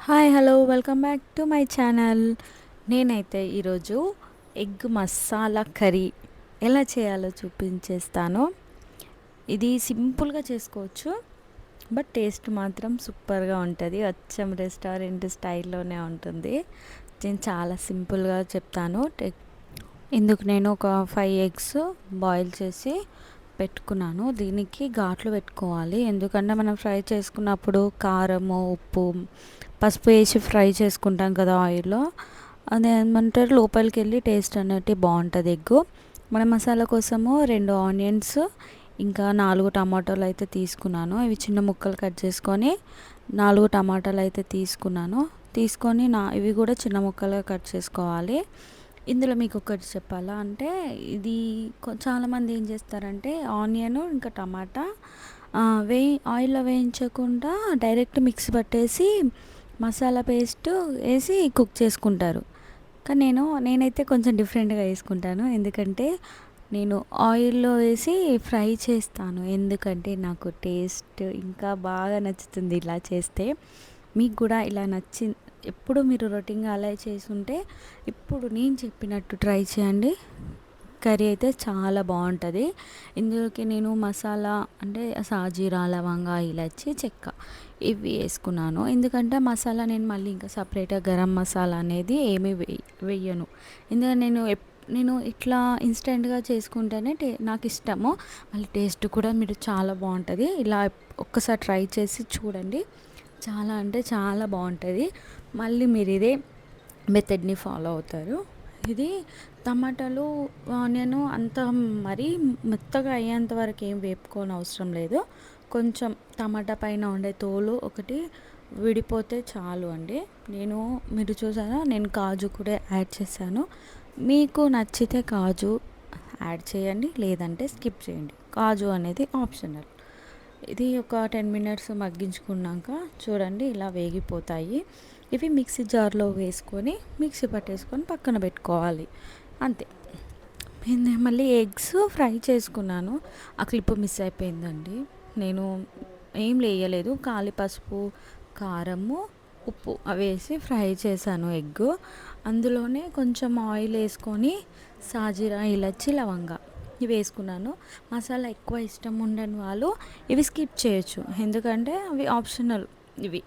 Hi hello welcome back to my channel. నేనైతే ఈరోజు egg masala curry ఎలా చేయాలో చూపించేస్తాను. ఇది సింపుల్గా చేసుకోవచ్చు, బట్ టేస్ట్ మాత్రం సూపర్గా ఉంటుంది. అచ్చం రెస్టారెంట్ స్టైల్లోనే ఉంటుంది. నేను చాలా సింపుల్గా చెప్తాను. ఇందుకు నేను ఒక 5 ఎగ్స్ బాయిల్ చేసి పెట్టుకున్నాను. దీనికి ఘాట్లు పెట్టుకోవాలి, ఎందుకంటే మనం ఫ్రై చేసుకున్నప్పుడు కారము, ఉప్పు, పసుపు వేసి ఫ్రై చేసుకుంటాం కదా ఆయిల్లో. అది ఏమంటారు, లోపలికి వెళ్ళి టేస్ట్ అనేది బాగుంటుంది ఎగ్గు. మన మసాలా కోసము 2 ఆనియన్స్, ఇంకా 4 టమాటాలు అయితే తీసుకున్నాను. ఇవి చిన్న ముక్కలు కట్ చేసుకొని 4 టమాటాలు అయితే తీసుకొని ఇవి కూడా చిన్న ముక్కలుగా కట్ చేసుకోవాలి. ఇందులో మీకు ఒకటి చెప్పాలా అంటే, ఇది చాలామంది ఏం చేస్తారంటే ఆనియన్ ఇంకా టమాటా ఆయిల్లో వేయించకుండా డైరెక్ట్ మిక్సీ పట్టేసి మసాలా పేస్ట్ వేసి కుక్ చేసుకుంటారు. కానీ నేనైతే కొంచెం డిఫరెంట్గా వేసుకుంటాను, ఎందుకంటే నేను ఆయిల్లో వేసి ఫ్రై చేస్తాను. ఎందుకంటే నాకు టేస్ట్ ఇంకా బాగా నచ్చుతుంది ఇలా చేస్తే. మీకు కూడా ఇలా ఎప్పుడు మీరు రొటీన్గా అలా చేసుంటే ఇప్పుడు నేను చెప్పినట్టు ట్రై చేయండి. కర్రీ అయితే చాలా బాగుంటుంది. ఇందులోకి నేను మసాలా అంటే సాజీరా, లవంగా, ఇలాచి, చెక్క ఇవి వేసుకున్నాను. ఎందుకంటే మసాలా నేను మళ్ళీ ఇంకా సపరేట్గా గరం మసాలా అనేది ఏమీ వేయను. ఎందుకంటే నేను ఇట్లా ఇన్స్టెంట్గా చేసుకుంటేనే నాకు ఇష్టము. మళ్ళీ టేస్ట్ కూడా మీరు చాలా బాగుంటుంది. ఇలా ఒక్కసారి ట్రై చేసి చూడండి. చాలా అంటే చాలా బాగుంటుంది. మళ్ళీ మీరు ఇదే మెథడ్ని ఫాలో అవుతారు. ఇది టమాటాలు, ఆనియన్ అంత మరీ మెత్తగా అయ్యేంత వరకు ఏం వేపుకోని అవసరం లేదు. కొంచెం టమాటా పైన ఉండే తోలు ఒకటి విడిపోతే చాలు అండి. మీరు చూసారా, నేను కాజు కూడా యాడ్ చేశాను. మీకు నచ్చితే కాజు యాడ్ చేయండి, లేదంటే స్కిప్ చేయండి. కాజు అనేది ఆప్షనల్. ఇది ఒక 10 మినిట్స్ మగ్గించుకున్నాక చూడండి ఇలా వేగిపోతాయి. ఇవి మిక్సీ జార్లో వేసుకొని మిక్సీ పట్టేసుకొని పక్కన పెట్టుకోవాలి, అంతే. మళ్ళీ ఎగ్స్ ఫ్రై చేసుకున్నాను. ఆ క్లిప్ మిస్ అయిపోయిందండి. నేను ఏం వేయలేదు, కాలి పసుపు, కారము, ఉప్పు అవి వేసి ఫ్రై చేశాను ఎగ్. అందులోనే కొంచెం ఆయిల్ వేసుకొని సాజీరా, ఇలాచి, లవంగా ఇవి వేసుకున్నాను. మసాలా ఎక్కువ ఇష్టం ఉండని వాళ్ళు ఇవి స్కిప్ చేయొచ్చు, ఎందుకంటే అవి ఆప్షనల్. ఇవి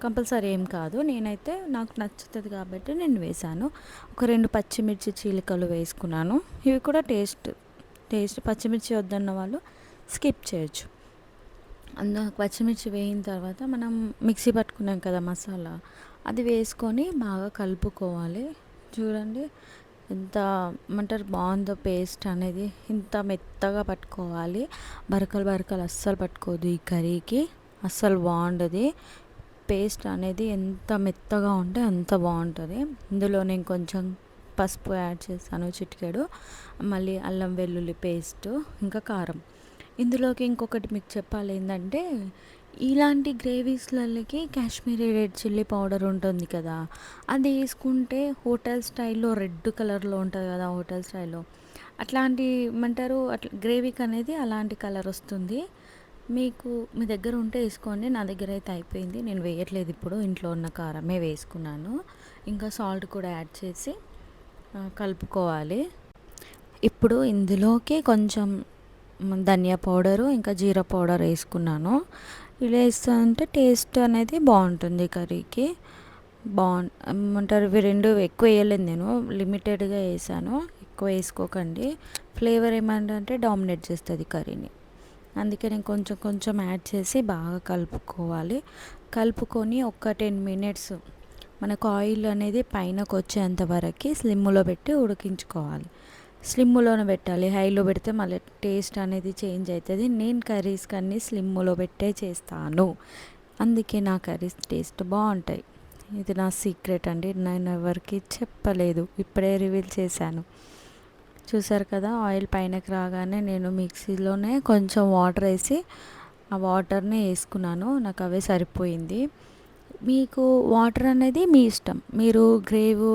కంపల్సరీ ఏం కాదు. నేనైతే నాకు నచ్చుతుంది కాబట్టి నేను వేసాను. ఒక 2 పచ్చిమిర్చి చీలికలు వేసుకున్నాను. ఇవి కూడా టేస్ట్ పచ్చిమిర్చి వద్దన్న వాళ్ళు స్కిప్ చేయొచ్చు. అందులో పచ్చిమిర్చి వేయిన తర్వాత మనం మిక్సీ పట్టుకున్నాం కదా మసాలా, అది వేసుకొని బాగా కలుపుకోవాలి. చూడండి ఎంత ఏమంటారు బాగుందో పేస్ట్ అనేది. ఇంత మెత్తగా పట్టుకోవాలి, బరకలు అస్సలు పట్టుకోదు ఈ కర్రీకి, అస్సలు బాగుండదు. పేస్ట్ అనేది ఎంత మెత్తగా ఉంటే అంత బాగుంటుంది. ఇందులో నేను కొంచెం పసుపు యాడ్ చేస్తాను, చిటికెడు. మళ్ళీ అల్లం వెల్లుల్లి పేస్ట్, ఇంకా కారం. ఇందులోకి ఇంకొకటి మీకు చెప్పాలి ఏంటంటే, ఇలాంటి గ్రేవీస్లకి కాశ్మీరీ రెడ్ చిల్లీ పౌడర్ ఉంటుంది కదా, అది వేసుకుంటే హోటల్ స్టైల్లో రెడ్ కలర్లో ఉంటుంది కదా హోటల్ స్టైల్లో, అట్లాంటి ఏమంటారు అట్లా గ్రేవీకి అనేది అలాంటి కలర్ వస్తుంది. మీకు మీ దగ్గర ఉంటే వేసుకోండి. నా దగ్గర అయితే అయిపోయింది, నేను వేయట్లేదు. ఇప్పుడు ఇంట్లో ఉన్న కారమే వేసుకున్నాను. ఇంకా సాల్ట్ కూడా యాడ్ చేసి కలుపుకోవాలి. ఇప్పుడు ఇందులోకి కొంచెం ధనియా పౌడరు, ఇంకా జీరా పౌడర్ వేసుకున్నాను. ఇలా వేస్తుంటే టేస్ట్ అనేది బాగుంటుంది కర్రీకి. ఏమంటారు, ఇవి 2 ఎక్కువ వేయలేదు, నేను లిమిటెడ్గా వేసాను. ఎక్కువ వేసుకోకండి, ఫ్లేవర్ ఏమంటే డామినేట్ చేస్తుంది కర్రీని. అందుకే నేను కొంచెం కొంచెం యాడ్ చేసి బాగా కలుపుకొని ఒక 10 మినిట్స్ మనకు ఆయిల్ అనేది పైనకు వచ్చేంత వరకు స్లిమ్లో పెట్టి ఉడికించుకోవాలి. స్లిమ్లోనే పెట్టాలి, హైలో పెడితే మళ్ళీ టేస్ట్ అనేది చేంజ్ అవుతుంది. నేను కర్రీస్ అన్నీ స్లిమ్లో పెట్టే చేస్తాను, అందుకే నా కర్రీస్ టేస్ట్ బాగుంటాయి. ఇది నా సీక్రెట్ అండి, నేను ఎవరికి చెప్పలేదు, ఇప్పుడే రివీల్ చేశాను. చూసారు కదా, ఆయిల్ పైనకి రాగానే నేను మిక్సీలోనే కొంచెం వాటర్ వేసి ఆ వాటర్ని వేసుకున్నాను. నాకు అవే సరిపోయింది. మీకు వాటర్ అనేది మీ ఇష్టం, మీరు గ్రేవీ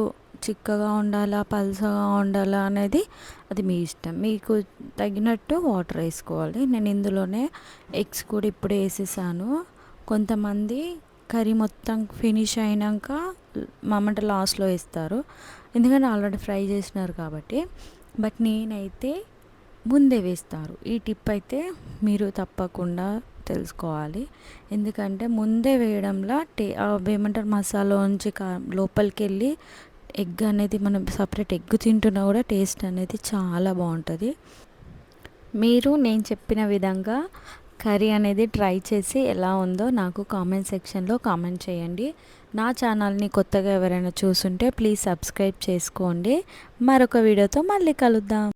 చిక్కగా ఉండాలా, పల్చగా ఉండాలా అనేది అది మీ ఇష్టం. మీకు తగినట్టు వాటర్ వేసుకోవాలి. నేను ఇందులోనే ఎగ్స్ కూడా ఇప్పుడే వేసేసాను. కొంతమంది కర్రీ మొత్తం ఫినిష్ అయినాక మామంట లాస్ట్లో వేస్తారు, ఎందుకంటే ఆల్రెడీ ఫ్రై చేసినారు కాబట్టి. బట్ నేనైతే ముందే వేస్తారు. ఈ టిప్ అయితే మీరు తప్పకుండా తెలుసుకోవాలి. ఎందుకంటే ముందే వేయడంలో ఏమంటారు మసాలాలోంచి లోపలికి వెళ్ళి ఎగ్ అనేది మనం సపరేట్ ఎగ్ తింటున్నా కూడా టేస్ట్ అనేది చాలా బాగుంటుంది. మీరు నేను చెప్పిన విధంగా కర్రీ అనేది ట్రై చేసి ఎలా ఉందో నాకు కామెంట్ సెక్షన్లో కామెంట్ చేయండి. నా ఛానల్ని కొత్తగా ఎవరైనా చూసుంటే ప్లీజ్ సబ్స్క్రైబ్ చేసుకోండి. మరొక వీడియోతో మళ్ళీ కలుద్దాం.